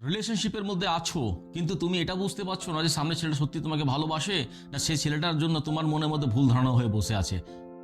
রিলেশনশিপের মধ্যে আছো কিন্তু তুমি এটা বুঝতে পারছো না যে সামনে ছেলেটা সত্যি তোমাকে ভালোবাসে না সেই ছেলেটার জন্য তোমার মনের মধ্যে ভুল ধারণা হয়ে বসে আছে,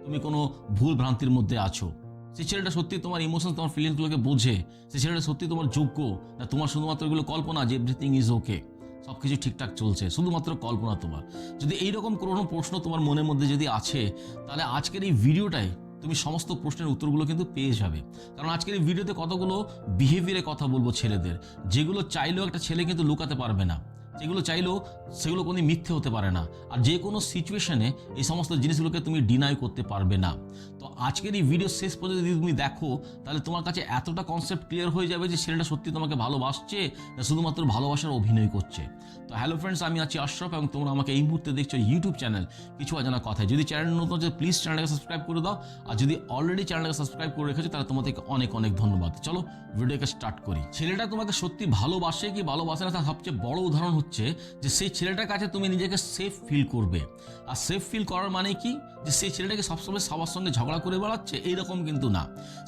তুমি কোনো ভুল ভ্রান্তির মধ্যে আছো। সেই ছেলেটা সত্যি তোমার ইমোশন তোমার ফিলিংসগুলোকে বোঝে, সেই ছেলেটা সত্যি তোমার যোগ্য না তোমার শুধুমাত্র এগুলো কল্পনা যে এভরিথিং ইজ ওকে, সব কিছু ঠিকঠাক চলছে, শুধুমাত্র কল্পনা তোমার। যদি এইরকম কোনো প্রশ্ন তোমার মনের মধ্যে যদি আছে তাহলে আজকের এই ভিডিওটাই তুমি সমস্ত প্রশ্নের উত্তরগুলো কিন্তু পেয়ে যাবে। কারণ আজকের এই ভিডিওতে কতগুলো বিহেভিয়ারে কথা বলবো ছেলেদের, যেগুলো চাইলেও একটা ছেলে কিন্তু লুকাতে পারবে না, যেগুলো চাইলেও সেগুলো কোনো মিথ্যে হতে পারে না, আর যে কোনো সিচুয়েশনে এই সমস্ত জিনিসগুলোকে তুমি ডিনাই করতে পারবে না। তো আজকের এই ভিডিও শেষ পর্যন্ত যদি তুমি দেখো তাহলে তোমার কাছে এতটা কনসেপ্ট ক্লিয়ার হয়ে যাবে যে ছেলেটা সত্যি তোমাকে ভালোবাসছে না শুধুমাত্র ভালোবাসার অভিনয় করছে। তো হ্যালো ফ্রেন্ডস, আমি আছি আশরাফ এবং তোমরা আমাকে এই মুহূর্তে দেখছো ইউটিউব চ্যানেল কিছু অজানা কথায়। যদি চ্যানেল নতুন হচ্ছে প্লিজ চ্যানেলটাকে সাবস্ক্রাইব করে দাও, আর যদি অলরেডি চ্যানেলটাকে সাবস্ক্রাইব করে রেখেছো তাহলে তোমাদেরকে অনেক অনেক ধন্যবাদ। চলো ভিডিওকে স্টার্ট করি। ছেলেটা তোমাকে সত্যি ভালোবাসে কি ভালোবাসে না তার সবচেয়ে বড় উদাহরণ হচ্ছে যে সেই ছেলেটার কাছে তুমি নিজেকে সেফ ফিল করবে। আর সেফ ফিল করার মানে কি যে সেই ছেলেটাকে সবসময় সবার সঙ্গে ঝগড়া করে বেড়াচ্ছে এইরকম কিন্তু না।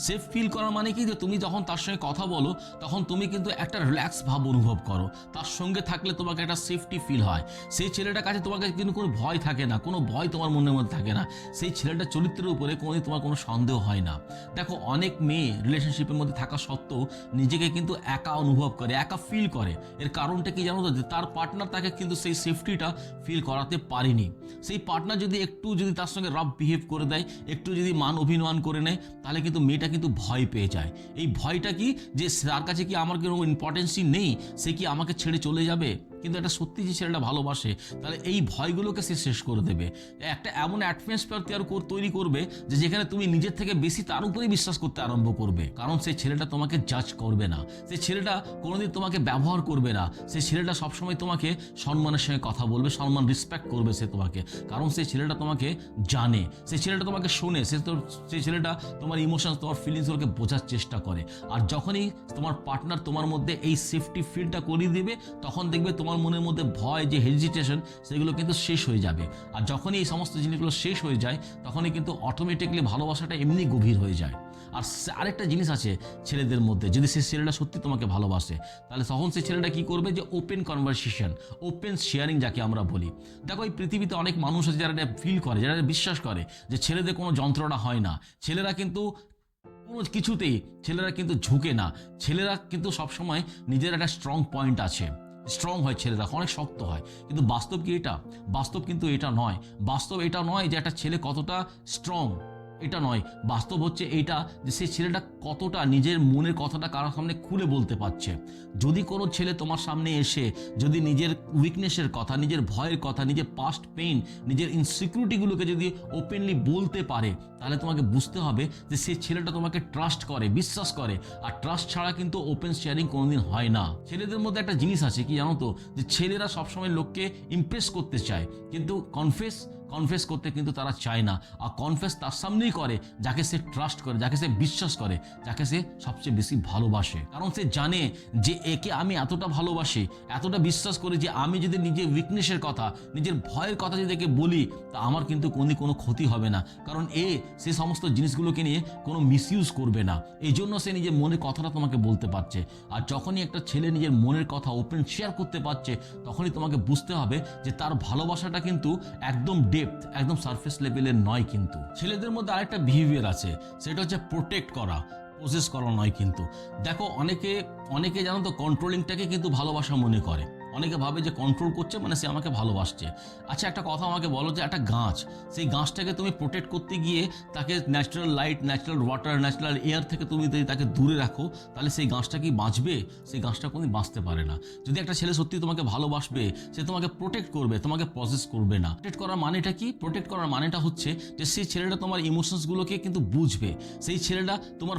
সেফ ফিল করার মানে কি যে তুমি যখন তার সঙ্গে কথা বলো তখন তুমি কিন্তু একটা রিল্যাক্স ভাব অনুভব করো, তার সঙ্গে থাকলে তোমাকে একটা সেফটি ফিল হয়। সেই ছেলেটার কাছে তোমাকে কিন্তু কোনো ভয় থাকে না, কোনো ভয় তোমার মনের মধ্যে থাকে না, সেই ছেলেটার চরিত্রের উপরে কোনোদিন তোমার কোনো সন্দেহ হয় না। দেখো অনেক মেয়ে রিলেশনশিপের মধ্যে থাকা সত্ত্বেও নিজেকে কিন্তু একা অনুভব করে, একা ফিল করে। এর কারণটা কি জানো তো, যে তার পার্টনার তাকে কিন্তু সেই সেফটিটা ফিল করাতে পারেনি। সেই পার্টনার যদি একটু যদি তার সঙ্গে রাফ বিহেভ করে দেয়, একটু যদি মান অভিমান করে নেয় তাহলে কিন্তু মেয়েটা কিন্তু ভয় পেয়ে যায়। এই ভয়টা কি যে তার কাছে কি আমার কোনো ইম্পর্টেন্সই নেই, সে কি আমাকে ছেড়ে চলে যাবে। কিন্তু একটা সত্যি যে ছেলেটা ভালোবাসে তাহলে এই ভয়গুলোকে সে শেষ করে দেবে, একটা এমন অ্যাটমসফিয়ার তৈরি করবে যে যেখানে তুমি নিজের থেকে বেশি তার উপরেই বিশ্বাস করতে আরম্ভ করবে। কারণ সেই ছেলেটা তোমাকে জাজ করবে না, সেই ছেলেটা কোনোদিন তোমাকে ব্যবহার করবে না, সেই ছেলেটা সবসময় তোমাকে সম্মানের সঙ্গে কথা বলবে, সম্মান রেসপেক্ট করবে সে তোমাকে। কারণ সেই ছেলেটা তোমাকে জানে, সেই ছেলেটা তোমাকে শোনে, সেই ছেলেটা তোমার ইমোশনস তোমার ফিলিংসগুলোকে বোঝার চেষ্টা করে। আর যখনই তোমার পার্টনার তোমার মধ্যে এই সেফটি ফিলটা করিয়ে দেবে তখন দেখবে তোমার মনের মধ্যে ভয় যে হেজিটেশন সেগুলো কিন্তু শেষ হয়ে যাবে। আর যখনই এই সমস্ত জিনিসগুলো শেষ হয়ে যায় তখনই কিন্তু অটোমেটিকলি ভালোবাসাটা এমনি গভীর হয়ে যায়। আর আরেকটা জিনিস আছে ছেলেদের মধ্যে, যদি সেই ছেলেটা সত্যি তোমাকে ভালোবাসে তাহলে তখন সেই ছেলেটা কি করবে যে ওপেন কনভারসেশন, ওপেন শেয়ারিং যাকে আমরা বলি। দেখো এই পৃথিবীতে অনেক মানুষ আছে যারা এটা ফিল করে, যারা বিশ্বাস করে যে ছেলেদের কোনো যন্ত্রণা হয় না, ছেলেরা কিন্তু কোনো কিছুতেই ছেলেরা কিন্তু ঝুঁকে না, ছেলেরা কিন্তু সবসময় নিজের একটা স্ট্রং পয়েন্ট আছে, স্ট্রং হয় ছেলেরা, অনেক শক্ত হয়। কিন্তু বাস্তব কি এটা? বাস্তব কিন্তু এটা নয়। বাস্তব এটা নয় যে একটা ছেলে কতটা স্ট্রং, এটা নয়। বাস্তব হচ্ছে এইটা যে সেই ছেলেটা কতটা নিজের মনের কথাটা কারোর সামনে খুলে বলতে পারছে। যদি কোনো ছেলে তোমার সামনে এসে যদি নিজের উইকনেসের কথা, নিজের ভয়ের কথা, নিজের পাস্ট পেইন, নিজের ইনসিকিউরিটিগুলোকে যদি ওপেনলি বলতে পারে তাহলে তোমাকে বুঝতে হবে যে সেই ছেলেটা তোমাকে ট্রাস্ট করে, বিশ্বাস করে। আর ট্রাস্ট ছাড়া কিন্তু ওপেন শেয়ারিং কোনোদিন হয় না। ছেলেদের মধ্যে একটা জিনিস আছে কি জানো তো, যে ছেলেরা সবসময় লোককে ইমপ্রেস করতে চায় কিন্তু কনফেস করতে কিন্তু তারা চায় না। আর কনফেস তার সামনেই করে যাকে সে ট্রাস্ট করে, যাকে সে বিশ্বাস করে, যাকে সে সবচেয়ে বেশি ভালোবাসে। কারণ সে জানে যে একে আমি এতটা ভালোবাসি, এতটা বিশ্বাস করি যে আমি যদি নিজের উইকনেসের কথা, নিজের ভয়ের কথা যদি একে বলি তা আমার কিন্তু কোনো ক্ষতি হবে না। কারণ সে সমস্ত জিনিসগুলোকে নিয়ে কোনো মিসইউজ করবে না, এই জন্য সে নিজের মনের কথাটা তোমাকে বলতে পারছে। আর যখনই একটা ছেলে নিজের মনের কথা ওপেন শেয়ার করতে পারছে তখনই তোমাকে বুঝতে হবে যে তার ভালোবাসাটা কিন্তু একদম ডেপথ, একদম সারফেস লেভেলের নয়। কিন্তু ছেলেদের মধ্যে আরেকটা বিহেভিয়ার আছে, সেটা হচ্ছে প্রোটেক্ট করা, প্রসেস করা নয়। কিন্তু দেখো অনেকে জানো তো কন্ট্রোলিংটাকে কিন্তু ভালোবাসা মনে করে। অনেকে ভাবে যে কন্ট্রোল করছে মানে সে আমাকে ভালোবাসছে। আচ্ছা একটা কথা আমাকে বলো, যে একটা গাছ, সেই গাছটাকে তুমি প্রোটেক্ট করতে গিয়ে তাকে natural light, natural water, natural air থেকে তুমি যদি তাকে দূরে রাখো তাহলে সেই গাছটা কি বাঁচবে? সেই গাছটা কোনোদিন বাঁচতে পারে না। যদি একটা ছেলে সত্যি তোমাকে ভালোবাসবে সে তোমাকে প্রোটেক্ট করবে, তোমাকে প্রসেস করবে না। প্রোটেক্ট করার মানেটা কি? প্রোটেক্ট করার মানেটা হচ্ছে যে সেই ছেলেটা তোমার ইমোশনসগুলোকে কিন্তু বুঝবে, সেই ছেলেটা তোমার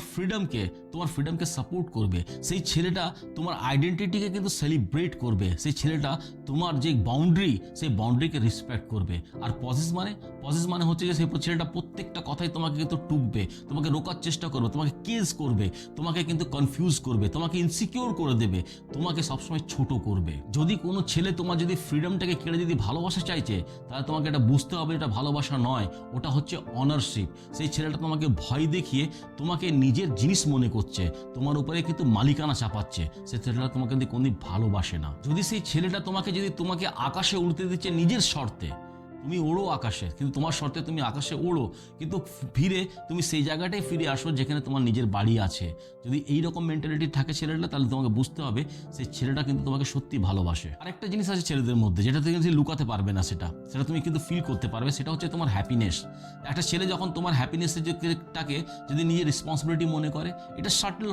ফ্রিডমকে সাপোর্ট করবে, সেই ছেলেটা তোমার আইডেন্টিটিকে কিন্তু সেলিব্রেট করবে, সেই ছেলেটা তোমার যে বাউন্ডারি সেই বাউন্ডারিকে রেসপেক্ট করবে। আর পজেস মানে হচ্ছে যে সেই ছেলেটা প্রত্যেকটা কথাই তোমাকে কিন্তু টুকবে, তোমাকে রোকার চেষ্টা করবে, তোমাকে কেস করবে, তোমাকে কিন্তু কনফিউজ করবে, তোমাকে ইনসিকিউর করে দেবে, তোমাকে সবসময় ছোট করবে। যদি কোনো ছেলে তোমার যদি ফ্রিডমটাকে কেড়ে যদি ভালোবাসা চাইছে, তাহলে তোমাকে এটা বুঝতে হবে এটা ভালোবাসা নয়, ওটা হচ্ছে অনারশিপ। সেই ছেলেটা তোমাকে ভয় দেখিয়ে তোমাকে নিজের জিনিস মনে করছে, তোমার উপরে কিন্তু মালিকানা চাপাচ্ছে, সেই ছেলেটা তোমাকে কিন্তু কোনদিন ভালোবাসে না। যদি সেই ছেলেটা তোমাকে আকাশে উড়তে দিচ্ছে নিজের শর্তে, তুমি ওড়ো আকাশে, কিন্তু তোমার শর্তে তুমি আকাশে ওড়ো, কিন্তু ফিরে তুমি সেই জায়গাটাই ফিরে আসো যেখানে তোমার নিজের বাড়ি আছে। যদি এইরকম মেন্টালিটি থাকে ছেলেটা, তাহলে তোমাকে বুঝতে হবে সেই ছেলেটা কিন্তু তোমাকে সত্যি ভালোবাসে। আর একটা জিনিস আছে ছেলেদের মধ্যে, যেটা তুমি লুকাতে পারবে না, সেটা তুমি কিন্তু ফিল করতে পারবে, সেটা হচ্ছে তোমার হ্যাপিনেস। একটা ছেলে যখন তোমার হ্যাপিনেসটাকে যদি নিজের রেসপন্সিবিলিটি মনে করে, এটা সাটল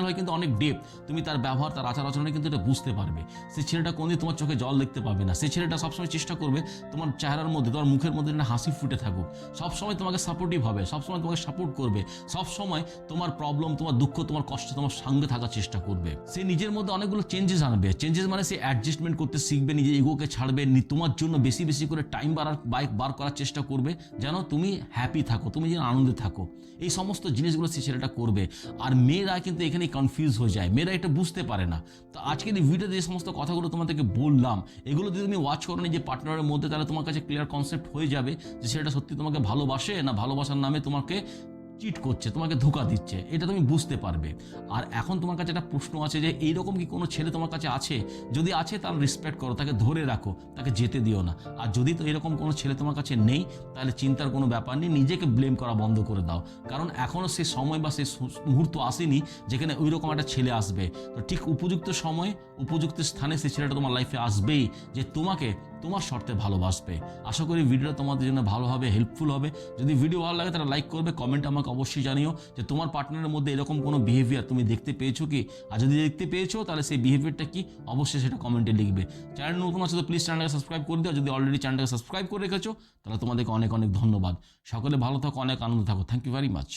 হয় কিন্তু অনেক ডেপ। তুমি তার ব্যবহার, তার আচার আচরণে কিন্তু এটা বুঝতে পারবে। সেই ছেলেটা কোনদিন তোমার চোখে জল দেখতে পাবে না। সেই ছেলেটা সবসময় চেষ্টা করবে তোমার চেহারার মধ্যে, তোমার মুখের মধ্যে একটা হাসি ফুটে থাকুক, সবসময় তোমাকে সাপোর্টিভ হবে, সবসময় তোমাকে সাপোর্ট করবে, সবসময় তোমার প্রবলেম, তোমার দুঃখ, তোমার কষ্ট তোমার সঙ্গে থাকার চেষ্টা করবে। সে নিজের মধ্যে অনেকগুলো চেঞ্জেস আনবে। চেঞ্জেস মানে সে অ্যাডজাস্টমেন্ট করতে শিখবে, নিজের ইগোকে ছাড়বে, তোমার জন্য বেশি বেশি করে টাইম বার করার চেষ্টা করবে, যেন তুমি হ্যাপি থাকো, তুমি যেন আনন্দে থাকো। এই সমস্ত জিনিসগুলো সে ছেলেটা করবে। আর মেয়েরা কিন্তু এখানে কনফিউজ হয়ে যায়, মেয়েরা এটা বুঝতে পারে না। তো আজকের এই ভিডিওতে যে সমস্ত কথাগুলো তোমাদেরকে বললাম, এগুলো যদি তুমি ওয়াচ করো নিজের পার্টনারের মধ্যে, তাহলে তোমার কাছে ক্লিয়ার কনসেপ্ট হয়ে যাবে যে ছেলেটা সত্যি তোমাকে ভালোবাসে না ভালোবাসার নামে তোমাকে চিট করছে, তোমাকে ধোঁকা দিচ্ছে, এটা তুমি বুঝতে পারবে। আর এখন তোমার কাছে একটা প্রশ্ন আছে যে এইরকম কি কোনো ছেলে তোমার কাছে আছে? যদি আছে তার রেসপেক্ট করো, তাকে ধরে রাখো, তাকে যেতে দিও না। আর যদি তো এরকম কোনো ছেলে তোমার কাছে নেই, তাহলে চিন্তার কোনো ব্যাপার নেই, নিজেকে ব্লেম করা বন্ধ করে দাও। কারণ এখনও সে সময় বা সে মুহূর্ত আসেনি যেখানে ওই রকম একটা ছেলে আসবে। তো ঠিক উপযুক্ত সময়ে উপযুক্ত স্থানে সেই ছেলেটা তোমার লাইফে আসবেই, যে তোমাকে তোমার শর্তে ভালোবাসবে। আশা করি ভিডিওটা তোমাদের জন্য ভালো হবে, হেল্পফুল হবে। যদি ভিডিও ভালো লাগে তাহলে লাইক করবে, কমেন্ট আমাকে অবশ্যই জানিও যে তোমার পার্টনারের মধ্যে এরকম কোনো বিহেভিয়ার তুমি দেখতে পেয়েছো কি, আর যদি দেখতে পেয়েছো তাহলে সেই বিহেভিয়ারটা কি অবশ্যই সেটা কমেন্টে লিখবে। চ্যানেল নতুন আছে তো প্লিজ চ্যানেলটাকে সাবস্ক্রাইব করে দিও। যদি অলরেডি চ্যানেলটাকে সাবস্ক্রাইব করে রেখেছো তাহলে তোমাদেরকে অনেক অনেক ধন্যবাদ। সকলে ভালো থাকো, অনেক আনন্দ থাকো। Thank you very much.